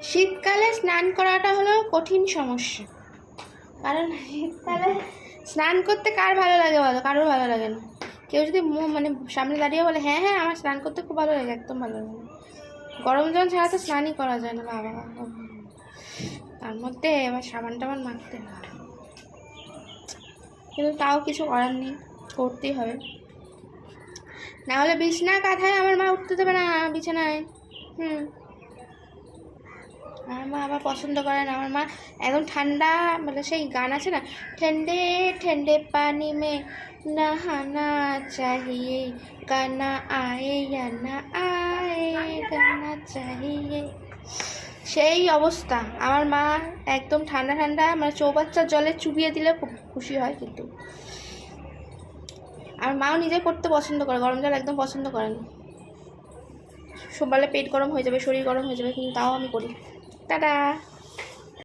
শীতকালে স্নান করাটা হলো কঠিন সমস্যা, কারণ শীতকালে স্নান করতে কার ভালো লাগে বলো? কারোর ভালো লাগে না। কেউ যদি মানে সামনে দাঁড়িয়ে বলে হ্যাঁ হ্যাঁ আমার স্নান করতে খুব ভালো লাগে, একদম ভালো লাগে না। গরম জল ছাড়া তো স্নানই করা যায় না বাবা, তার মধ্যে এবার সাবান টাবান মাখতে হয়, কিন্তু তাও কিছু করার নেই, করতেই হবে, না হলে বিছনা কাঁথায় আমার মা উঠতে দেবে না বিছানায়। আমার মা আবার পছন্দ করে না, আমার মা একদম ঠান্ডা, মানে সেই গান আছে না, ঠন্ডে ঠন্ডে পানি মে নহানা চাহিয়ে গানা আয়ে या না আয়ে গানা চাহিয়ে, সেই অবস্থা। আমার মা একদম ঠান্ডা ঠান্ডা মানে চৌবাচ্চার জলে চুবিয়ে দিলে খুব খুশি হয়, কিন্তু আমার মাও নিজে করতে পছন্দ করে, গরম জল একদম পছন্দ করে না, সকালে পেট গরম হয়ে যাবে, শরীর গরম হয়ে যাবে, কিন্তু তাও আমি করি। টাটা।